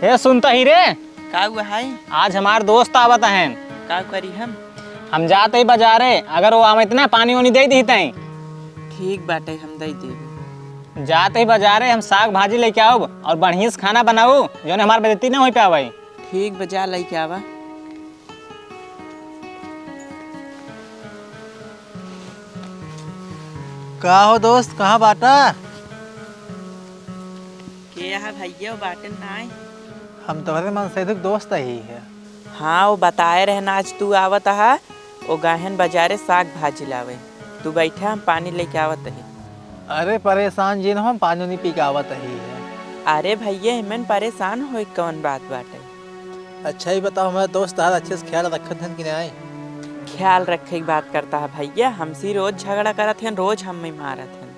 हे सुनता ही रे, का हुआ है? आज हमार दोस्त आवत हैं। का करी हम जाते ही बाजारे, अगर वो आम इतना पानी वानी दे दी तई। ठीक बाटे, हम दे देबे। जाते ही बाजारे हम साग भाजी लेके आओ और बढ़िया से खाना बनाऊ जो ने हमार बेइज्जती ना हो पावे। ठीक बजा लेके आवा। का हो दोस्त, कहाँ बाटा? के है भैया? वो बाटन ना आए। हम तुम्हारे मन से दोस्त ही है। हाँ, वो बताए रहना आज तू आवत है। वो गाहन बाजारे साग भाजी लावे। तू बैठा, हम पानी लेके आवत है। अरे परेशान जी न हम पानी नहीं पी के आवत ही है। अरे भैया हिमन परेशान हो कौन बात बाटे? अच्छा ही बताओ, हमारा दोस्त तार अच्छे से ख्याल रखत हन कि नहीं? ख्याल रखे की बात करता है भैया। हमसे रोज झगड़ा करत हैं, रोज हम में मारत हैं।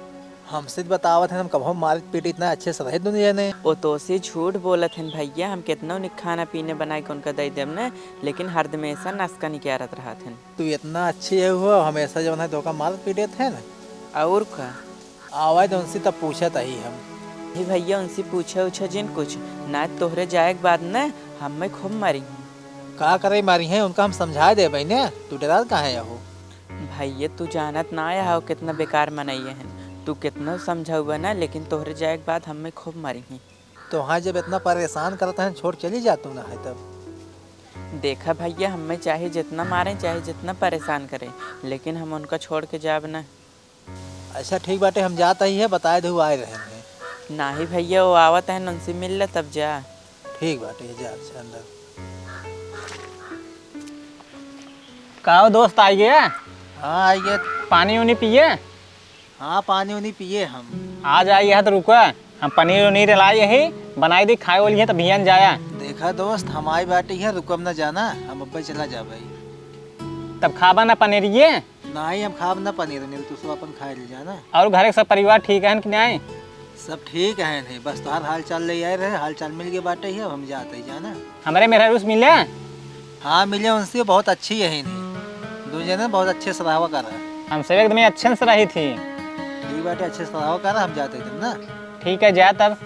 हमसे बतावत है हम कब मारित पीट इतना अच्छे से रहे दुनिया ने। वो तो से झूठ बोलत हैं भैया। हम कितना खाना पीने बनाए के उनका दे देम ने, लेकिन हरदमेशा नस्का नहीं क्यारत रहत हैं। तू इतना अच्छी है हुआ, हमेशा जो है धोखा मारत पीटे थे ना। और का आवाज उनसे तब पूछत ही हम। ही भैया उनसे पूछे उछे जिन कुछ ना तोहरे जाए के बाद न हम में खूब मारी। का करे मारी है उनका हम समझा दे भाई ने। तू डरा कहाँ है हो? भैया तू जानत ना आया हो कितना बेकार मनाइए हैं। तू कितना समझाऊबा ना, लेकिन तोहरे जाए के बाद हम में खूब मारी हैं। तो हाँ, जब इतना परेशान करता है छोड़ चली जा तू ना है तब। देखा भैया, हमें चाहे जितना मारें चाहे जितना परेशान करें, लेकिन हम उनका छोड़ के जाब ना। अच्छा ठीक बाटे, हम जाता ही है, बताए दे आए रहेंगे। ना ही भैया वो आवत है, उनसे मिल ले तब जा। ठीक बाटे, जा अच्छा अंदर। का दोस्त आई गया? हाँ आइए। पानी वानी पिए? हाँ पानी उनी पिए हम। आज आई है तो रुको, हम पनीर वनीर लाई ही बनाई दी खाए वाली है तो बिहान जाया। देखा दोस्त, हमारी बाटी है, रुकम ना जाना, हम अब्बा चला जा भाई। तब खाबा ना पनीर ये? ना ही हम खाब ना पनीर उनीर, तू सब अपन खाए ले जाना। और घर के सब परिवार ठीक है कि नहीं? सब ठीक है नहीं, बस तुम्हार हाल चाल ले आए रहे, हाल चाल मिल गए बाटे ही, अब हम जाते ही जाना। हमारे मेरा रूस मिले? हाँ मिले, उनसे बहुत अच्छी है ही नहीं, दूसरे ने बहुत अच्छे से रहा कर। हमसे एकदम अच्छे से रही थी। ठीक बाटे, अच्छे से रहा कर, हम जाते थे ना। ठीक है जा तब।